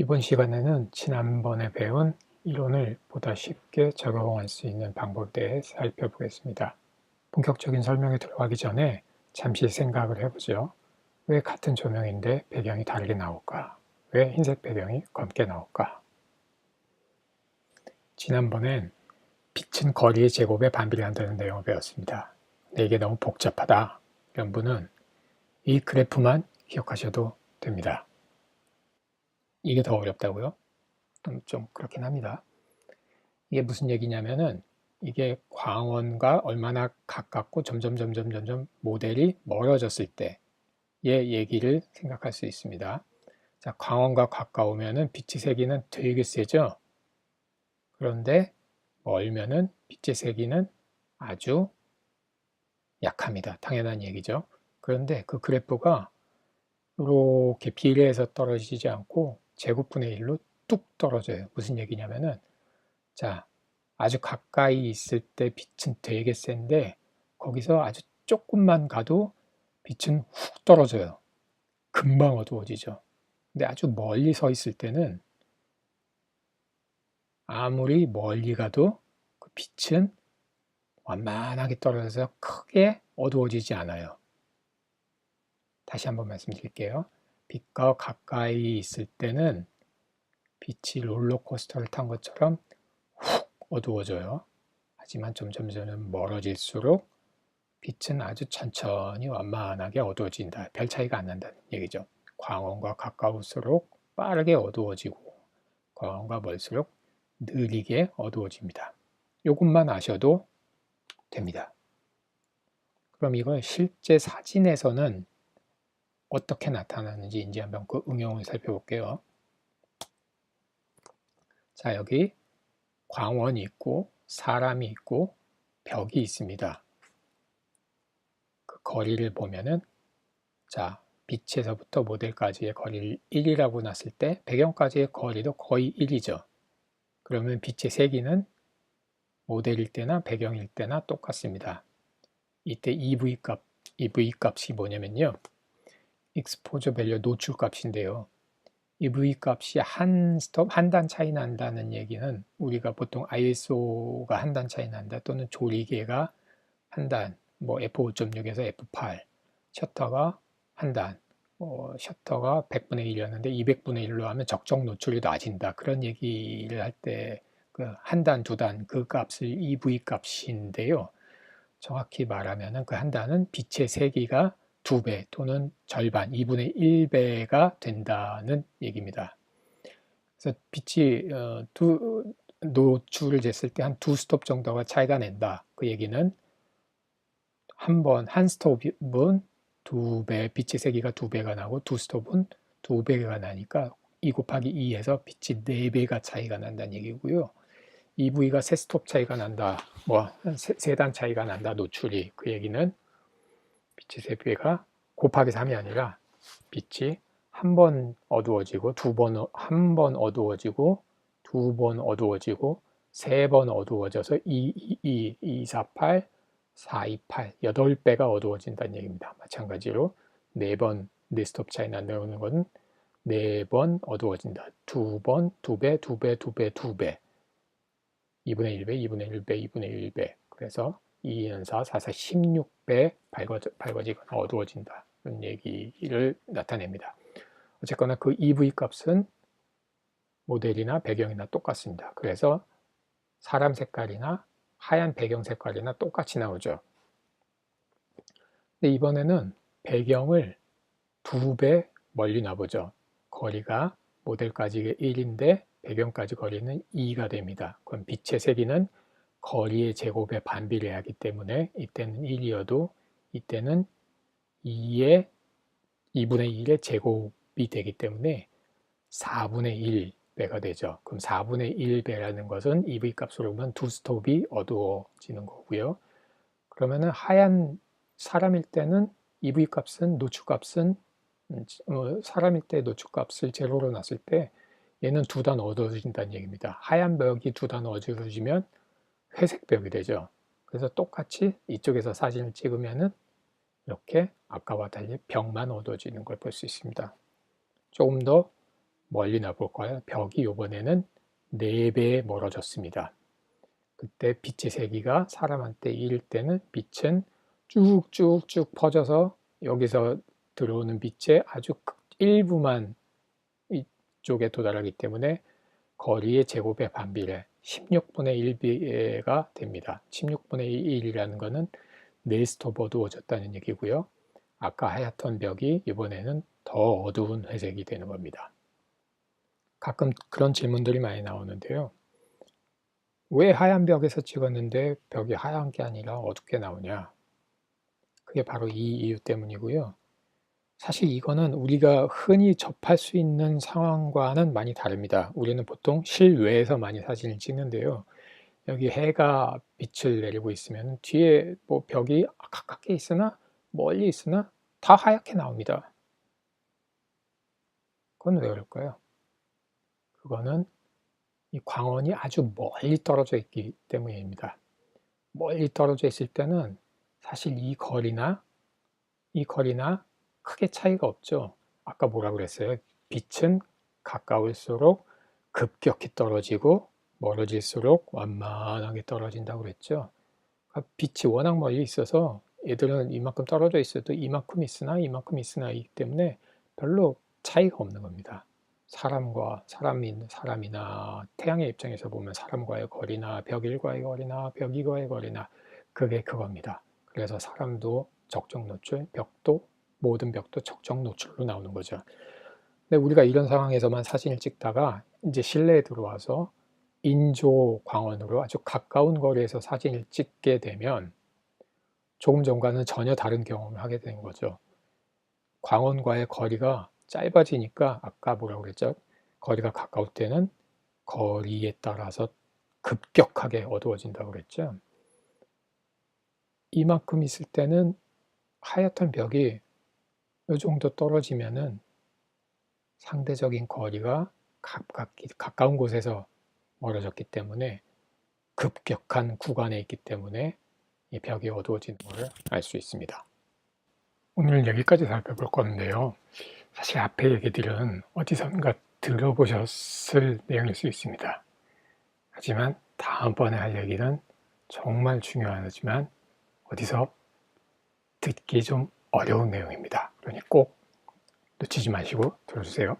이번 시간에는 지난번에 배운 이론을 보다 쉽게 적용할 수 있는 방법에 대해 살펴보겠습니다. 본격적인 설명에 들어가기 전에 잠시 생각을 해보죠. 왜 같은 조명인데 배경이 다르게 나올까? 왜 흰색 배경이 검게 나올까? 지난번엔 빛은 거리의 제곱에 반비례한다는 내용을 배웠습니다. 근데 이게 너무 복잡하다. 이런 분은 이 그래프만 기억하셔도 됩니다. 이게 더 어렵다고요? 좀 그렇긴 합니다. 이게 무슨 얘기냐면은 이게 광원과 얼마나 가깝고 점점 모델이 멀어졌을 때의 얘기를 생각할 수 있습니다. 자, 광원과 가까우면은 빛의 세기는 되게 세죠. 그런데 멀면은 빛의 세기는 아주 약합니다. 당연한 얘기죠. 그런데 그 그래프가 이렇게 비례해서 떨어지지 않고 제곱분의 1로 뚝 떨어져요. 무슨 얘기냐면은 자, 아주 가까이 있을 때 빛은 되게 센데 거기서 아주 조금만 가도 빛은 훅 떨어져요. 금방 어두워지죠. 근데 아주 멀리 서 있을 때는 아무리 멀리 가도 그 빛은 완만하게 떨어져서 크게 어두워지지 않아요. 다시 한번 말씀드릴게요. 빛과 가까이 있을 때는 빛이 롤러코스터를 탄 것처럼 훅 어두워져요. 하지만 점점 멀어질수록 빛은 아주 천천히 완만하게 어두워진다. 별 차이가 안 난다는 얘기죠. 광원과 가까울수록 빠르게 어두워지고 광원과 멀수록 느리게 어두워집니다. 이것만 아셔도 됩니다. 그럼 이걸 실제 사진에서는 어떻게 나타나는지 이제 한번 그 응용을 살펴볼게요. 자, 여기 광원이 있고 사람이 있고 벽이 있습니다. 그 거리를 보면은 자, 빛에서부터 모델까지의 거리를 1이라고 놨을 때 배경까지의 거리도 거의 1이죠. 그러면 빛의 세기는 모델일 때나 배경일 때나 똑같습니다. 이때 EV 값이 뭐냐면요. exposure value 노출 값인데요. EV 값이 한 단 차이 난다는 얘기는 우리가 보통 ISO가 한 단 차이 난다 또는 조리개가 한 단, 뭐 f5.6에서 f8, 셔터가 한 단, 셔터가 100분의 1이었는데 200분의 1로 하면 적정 노출이 낮아진다. 그런 얘기를 할 때 그 한 단, 두 단 그 값을 EV 값인데요. 정확히 말하면 그 한 단은 빛의 세기가 2배 또는 절반, 2분의 1배가 된다는 얘기입니다. 그래서 빛이 노출을 쟀을 때 한 두 스톱 정도가 차이가 난다. 그 얘기는 한 스톱은 2배, 빛의 세기가 2배가 나고 두 스톱은 2배가 나니까 2 곱하기 2에서 빛이 4배가 차이가 난다는 얘기고요. EV가 3스톱 차이가 난다. 뭐 3단 차이가 난다. 노출이. 그 얘기는 빛의 세배가 곱하기 3이 아니라 빛이 한 번 어두워지고 한 번 어두워지고 두 번 어두워지고 세 번 어두워져서 248 428, 8배가 어두워진다는 얘기입니다. 마찬가지로 4번, 4스톱 차이 난다는 건 4번 어두워진다. 2번, 2배, 2배, 2배, 2배. 2분의 1배, 2분의 1배, 2분의 1배. 그래서 2연사, 4사 16배 밝아지거나 어두워진다. 이런 얘기를 나타냅니다. 어쨌거나 그 EV 값은 모델이나 배경이나 똑같습니다. 그래서 사람 색깔이나 하얀 배경 색깔이나 똑같이 나오죠. 근데 이번에는 배경을 2배 멀리 놔보죠. 거리가 모델까지 1인데 배경까지 거리는 2가 됩니다. 그럼 빛의 세기는 거리의 제곱에 반비례하기 때문에 이때는 1이어도 이때는 2분의 1의 제곱이 되기 때문에 4분의 1배가 되죠. 그럼 4분의 1배라는 것은 EV 값으로 보면 두 스톱이 어두워지는 거고요. 그러면은 하얀 사람일 때는 EV 값은 노출 값은 사람일 때 노출 값을 제로로 놨을 때 얘는 2단 어두워진다는 얘기입니다. 하얀 벽이 2단 어두워지면 회색 벽이 되죠. 그래서 똑같이 이쪽에서 사진을 찍으면은 이렇게 아까와 달리 벽만 어두워지는 걸 볼 수 있습니다. 조금 더 멀리 나볼 거예요. 벽이 이번에는 4배 멀어졌습니다. 그때 빛의 세기가 사람한테 일 때는 빛은 쭉쭉쭉 퍼져서 여기서 들어오는 빛의 아주 일부만 이쪽에 도달하기 때문에 거리의 제곱의 반비례 16분의 1비가 됩니다. 16분의 1이라는 것은 4스톱 어두워졌다는 얘기고요. 아까 하얗던 벽이 이번에는 더 어두운 회색이 되는 겁니다. 가끔 그런 질문들이 많이 나오는데요. 왜 하얀 벽에서 찍었는데 벽이 하얀 게 아니라 어둡게 나오냐? 그게 바로 이 이유 때문이고요. 사실 이거는 우리가 흔히 접할 수 있는 상황과는 많이 다릅니다. 우리는 보통 실외에서 많이 사진을 찍는데요. 여기 해가 빛을 내리고 있으면 뒤에 뭐 벽이 가깝게 있으나 멀리 있으나 다 하얗게 나옵니다. 그건 왜 그럴까요? 그거는 이 광원이 아주 멀리 떨어져 있기 때문입니다. 멀리 떨어져 있을 때는 사실 이 거리나 크게 차이가 없죠. 아까 뭐라 그랬어요? 빛은 가까울수록 급격히 떨어지고 멀어질수록 완만하게 떨어진다고 그랬죠. 빛이 워낙 멀리 있어서 얘들은 이만큼 떨어져 있어도 이만큼 있으나이기 때문에 별로 차이가 없는 겁니다. 사람이나 태양의 입장에서 보면 사람과의 거리나 벽 1과의 거리나 벽 2과의 거리나 그게 그겁니다. 그래서 사람도 적정 노출, 모든 벽도 적정 노출로 나오는 거죠. 근데 우리가 이런 상황에서만 사진을 찍다가 이제 실내에 들어와서 인조 광원으로 아주 가까운 거리에서 사진을 찍게 되면 조금 전과는 전혀 다른 경험을 하게 되는 거죠. 광원과의 거리가 짧아지니까 아까 뭐라고 그랬죠? 거리가 가까울 때는 거리에 따라서 급격하게 어두워진다고 그랬죠. 이만큼 있을 때는 하얗던 벽이 이 정도 떨어지면은 상대적인 거리가 가까운 곳에서 멀어졌기 때문에 급격한 구간에 있기 때문에 이 벽이 어두워지는 것을 알 수 있습니다. 오늘 여기까지 살펴볼 건데요. 사실 앞에 얘기들은 어디선가 들어보셨을 내용일 수 있습니다. 하지만 다음번에 할 얘기는 정말 중요하지만 어디서 듣기 좀 어려운 내용입니다. 그러니 꼭 놓치지 마시고 들어주세요.